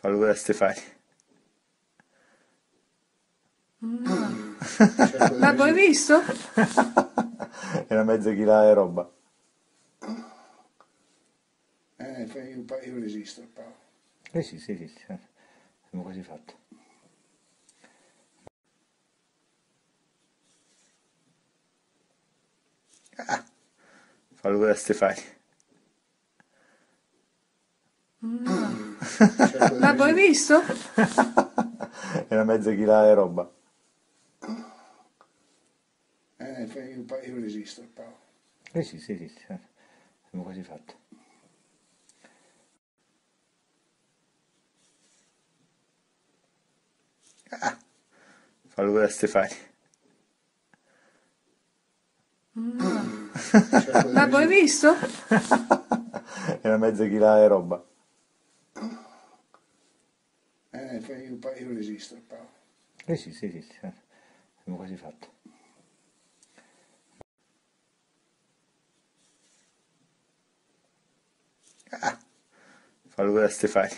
Saluda a Stefani. Ma poi visto? Era mezza chila di roba. Io resisto, Paolo. Sì, siamo quasi fatti. Saluda a Stefani. Ma poi visto? Era mezza chila di roba. Io resisto, Paolo. Sì, siamo quasi fatti. Saluda a Stefani. Ma poi visto? Era mezza chila di roba. Io resisto, Paolo. Sì, siamo quasi fatti. Saluda a Stefani.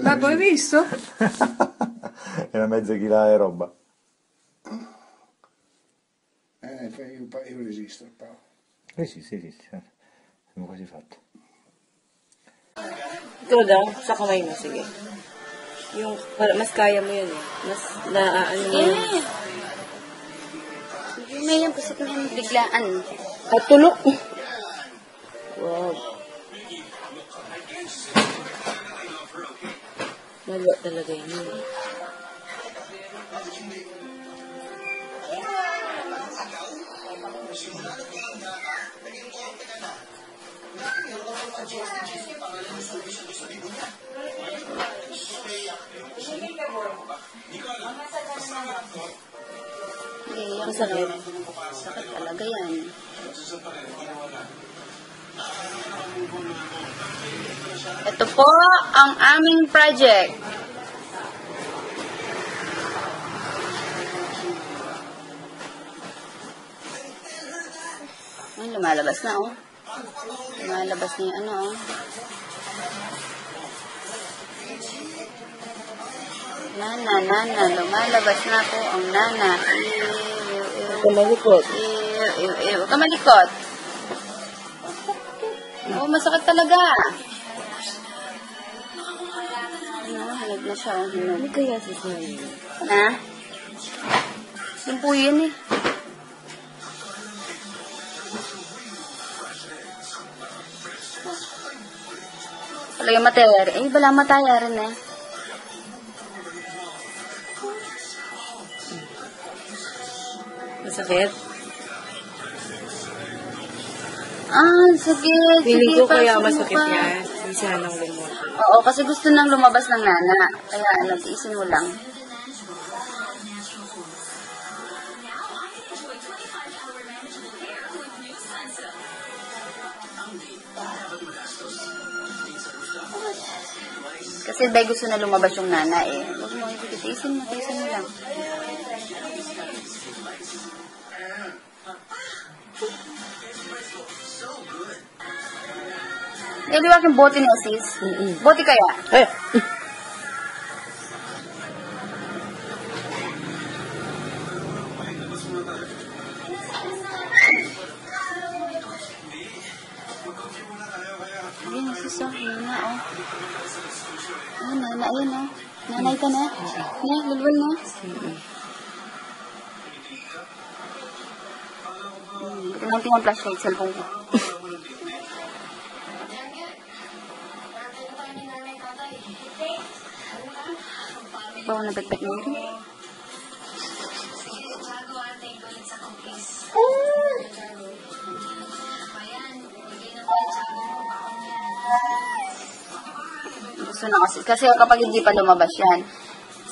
Ma poi visto? Era mezza chila di roba. Io resisto, Paolo. Sì, siamo quasi fatti. Ikaw daw, sa kamay mo, sige. Yung, mas kaya mo yun eh. Mas naaano mo yun. May yan, kasi may biglaan. At tulok. Wow. Malwa talaga yun. Masakit. Sakit talaga yan. Ito po ang aming project. Ay, lumalabas na oh. Lumalabas na yung ano oh. Nana, lumalabas na po ang nana. Kamalikot. Huwag ka malikot. Oo, masakit talaga. Ano, hanag na siya. Ano kaya sa sa'yo? Ha? Yung po yun eh. Talaga matayari. Eh, bala matayarin eh. Masakit? Sakit. Feeling Sige, ko kaya pasok mo masakit pa. yan. Isa nang lumot. Oo, kasi gusto nang lumabas ng nana. Kaya nag-iisin mo lang. Kasi dahil gusto na lumabas yung nana eh. Huwag mo, tiisin mo lang. Eh, di ba aking bote ni Asis? Bote kaya? Eh! Ayun, Asis oh. Nana oh. Ayun, nana, ayun oh. Nanay ka na. Lulwal mo. Kunting ang flashlight, cellphone ko. Bawa na backpack mo rin. Gusto na kasi kapag hindi pa lumabas yan,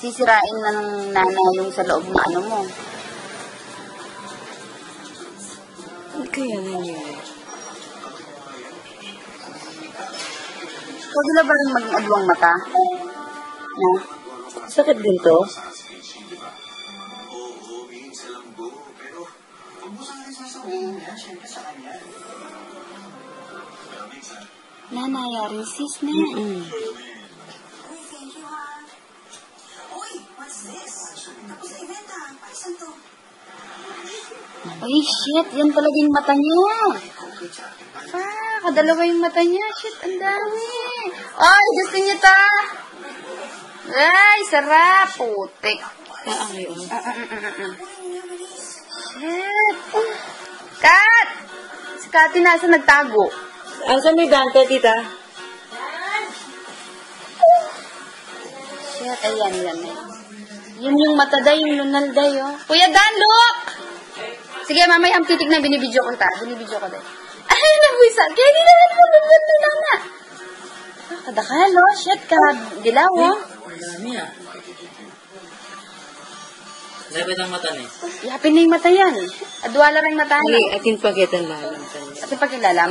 sisirain na ng nana yung sa loob ng ano mo. Ano kaya nangyari? Pwede na ba rin maging adwang mata? No? Sakit din to? Nanayarin sis na. Ay, shit. Yan talaga yung mata niya. Kadalawa yung mata niya. Shit, ang dami. Ay, gusto niya ta. Ay, sarap. Putik. Shit. Kat! Si Kati nasa nagtago. Saan may dante, tita? Shit, ayan, yan. Yun yung mata day, yung lunal day, oh. Kuya Dan, look! Sige, mamaya ang titig na binibidyo ko ta. Binibidyo ko day. Ay, nabwisa. Kaya hindi naman mo lunal na lana. Kadakalo, shit, dilaw, oh. Ang dami ah. Lapit ang mata niya. Yapin na yung mata yan. Adwala rin mata Ay, niya. atin pagitan lalam sa niya. At pakilalam.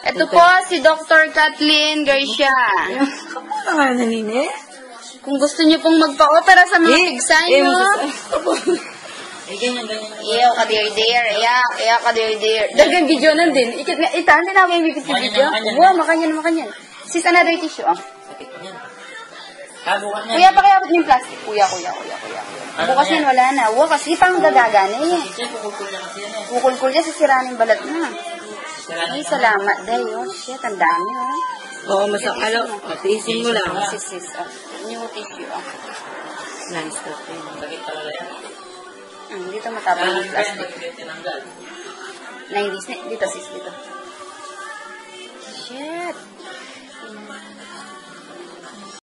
Ito po, si Dr. Kathleen Garcia. Kamu nga nanine? Kung gusto niyo pong magpa-opera sa mga pigsan niyo, ganyan. iyaw ka dear. Iyaw ka dear. Dagang video nan din. Itaan din ako yung bibit sa video. Buwa, makanyan. Sis, another tissue, ah. Sakit niyan. Bukas niyan. Kuya, pakiabot niyo yung plastic. Kuya. Bukas yan, wala na. Uwa, kasi pang gagagana eh. Kukul niya kasi yan eh. Kukul niya sa siraning balat na. Ay, salamat, day, oh. Shit, ang dami, oh. Oo, masakalo. Tiisin mo lang. Sis, oh. New tissue, oh. Nice ka. Sakit talaga yan. Dito matapang yung plastic. Tinanggal. 90s na. Dito, sis, dito. Shit.